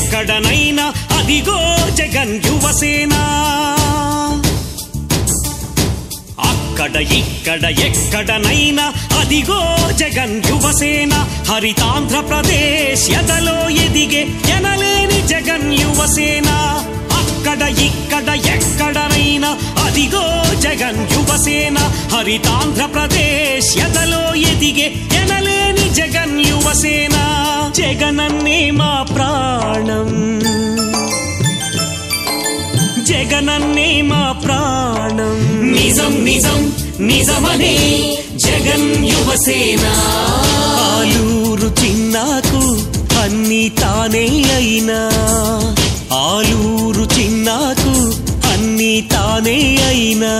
ఎక్కడనైనా అదిగో జగన్ యువసేన. అక్కడ ఇక్కడ ఎక్కడనైనా అదిగో జగన్ యువసేన. హరితాంధ్రప్రదేశ్ ఎదలో ఎదిగే ఎనలేని జగన్ యువసేన. అక్కడ ఇక్కడ ఎక్కడనైనా అదిగో జగన్ యువసేన. హరితాంధ్రప్రదేశ్ ఎదలో ఎదిగే ఎనలేని జగన్ యువసేన. జగనన్నే మా ప్రాణం, జగనన్నే మా ప్రాణం. నిజం నిజం నిజమనే జగన్ యువసేన. ఆలూరు చిన్నాకు అన్నీ తానే అయినా, ఆలూరు చిన్నాకు అన్నీ తానే అయినా.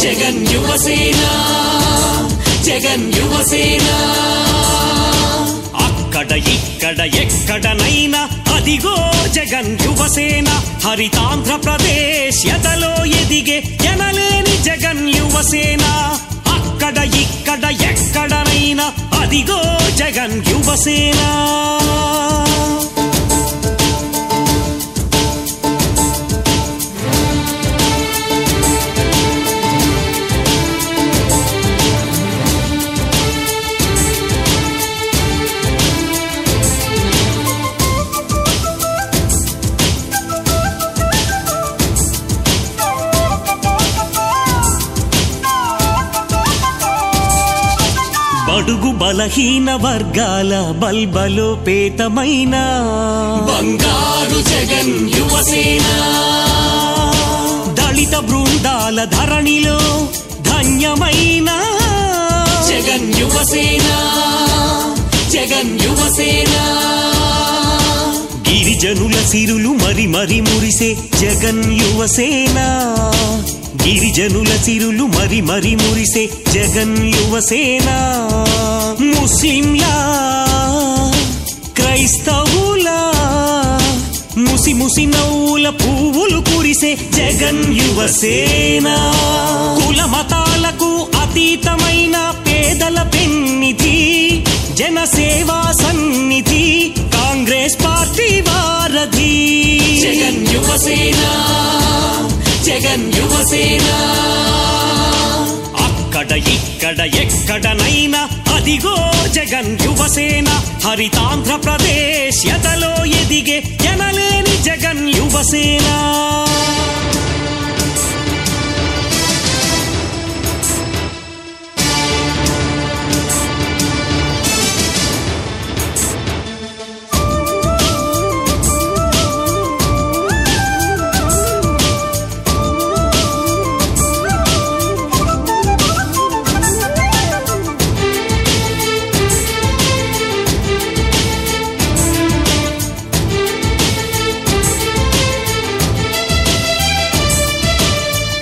జగన్ యువసేన, జగన్ యువసేన. అక్కడ ఇక్కడ ఎక్కడనైనా అదిగో జగన్ యువసేన. హరితాంధ్రప్రదేశ్ ఎదలో ఎదిగే ఎనలేని జగన్ యువసేన. అక్కడ ఇక్కడ ఎక్కడనైనా అదిగో జగన్ యువసేన. బడుగు బలహీన వర్గాల బల్బలోపేతమైన బంగారు జగన్ యువసేన. దళిత బృందాల ధరణిలో ధన్యమైన జగన్ యువసేన, జగన్ యువసేన. గిరిజనుల సిరులు మరి మరి మురిసే జగన్ యువసేన. గిరిజనుల సిరులు మరి మరి మురిసే జగన్ యువసేన. ముస్లింలా క్రైస్తవుల ముసి ముసి నవ్వుల పువ్వులు కురిసే జగన్ యువసేన. కుల మతాలకు అతీతమైన పేదల పెన్నిధి, జనసేవా సన్నిధి, కాంగ్రెస్ పార్టీ వారధి జగన్ యువసేన, జగన్ యువసేన. అక్కడ ఇక్కడ ఎక్కడనైనా అదిగో జగన్ యువసేన. హరితాంధ్రప్రదేశ్ ఎదలో ఎదిగే ఎనలేని జగన్ యువసేన.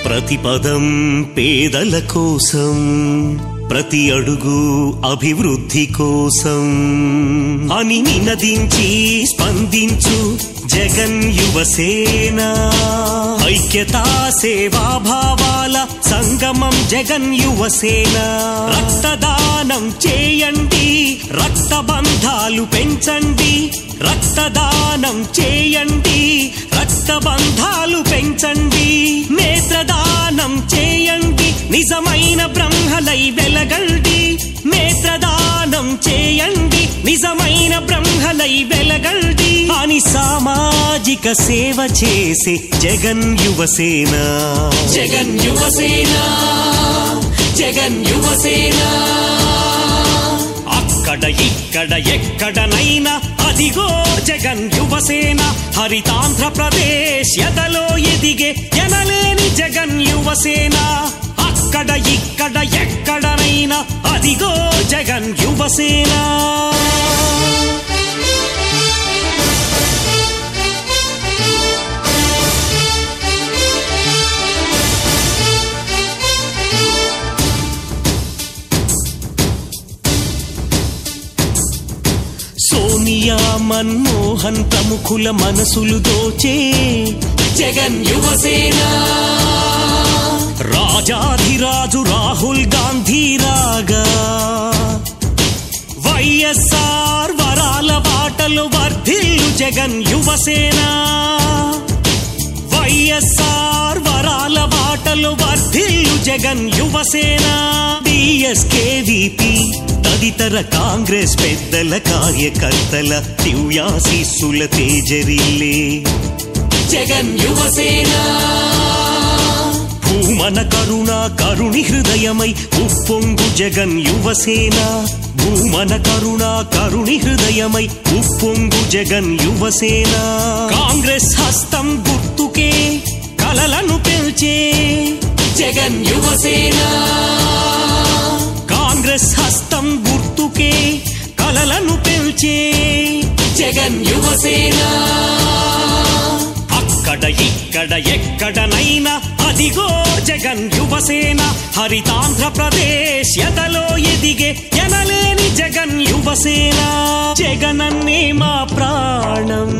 ప్రతి పదం పేదల కోసం, ప్రతి అడుగు అభివృద్ధి కోసం అని నినదించి స్పందించు జగన్ యువసేన. ఐక్యతా సేవాభావాల సంగమం జగన్ యువసేన. రక్తదానం చేయండి, రక్తబంధాలు పెంచండి. రక్తదానం చేయండి, రక్తబంధాలు పెంచండి. నేత్రదానం చేయండి, నిజమైన బ్రహ్మలై వెలగండి. నేత్రదానం చేయండి, నిజమైన బ్రహ్మలై వెలగండి అని సామాజిక సేవ చేసే జగన్ యువసేన. జగన్ యువసేన, జగన్ యువసేన. అక్కడ ఇక్కడ ఎక్కడనైనా అదిగో జగన్ యువసేన. హరితాంధ్రప్రదేశ్ ఎదలో ఎదిగే ఎనలేని జగన్ యువసేన. అక్కడ ఇక్కడ ఎక్కడనైనా అదిగో జగన్ యువసేన. సోనియా మన్మోహన్ ప్రముఖుల మనసులు దోచే జగన్ యువసేన. రాజాధిరాజు రాహుల్ గాంధీ రాగా వైఎస్ఆర్ వరాల వరాల బాటలు వర్ధిల్లు జగన్ యువసేన వైఎస్ఆర్ వరాల బాటలు వర్ధిల్లు జగన్ యువసేన డిఎస్కేవిపి తదితర కాంగ్రెస్ పెద్దల కార్యకర్తల దివ్యాశీస్సుల తేజరిల్లే జగన్ యువసేన భూమన కరుణ కరుణి హృదయమై ఉప్పొంగు జగన్ యువసేన భూమన కరుణ కరుణి హృదయమై ఉప్పొంగు జగన్ యువసేన కాంగ్రెస్ హస్తం గుర్తుకే కలలను పెంచే జగన్ యువసేన కాంగ్రెస్ హస్తం గుర్తుకే కలలను పెంచే జగన్ యువసేన అక్కడ ఇక్కడ ఎక్కడనైనా అదిగో జగన్ యువసేన హరితాంధ్రప్రదేశ్ ఎదలో ఎదిగే ఎనలేని జగన్ యువసేన జగనన్నే మా ప్రాణం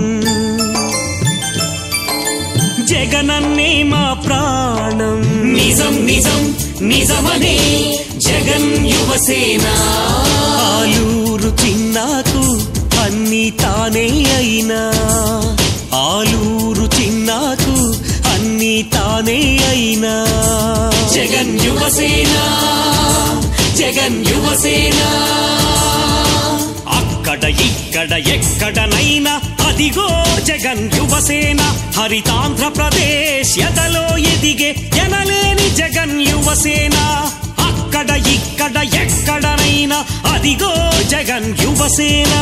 జగనన్నే మా ప్రాణం నిజం నిజం నిజమనే జగన్ యువసేన ఆలూరు చిన్నాకు అన్ని తానే అయినా ఆలూరు చిన్నాకు అన్ని తానే అయినా జగన్ యువసేన జగన్ యువసేన అక్కడ ఇక్కడ ఎక్కడనైనా అదిగో జగన్ యువసేన హరితాంధ్రప్రదేశ్ ఎదలో ఎదిగే ఎనలేని జగన్ యువసేన అక్కడ ఇక్కడ ఎక్కడనైనా అదిగో జగన్ యువసేన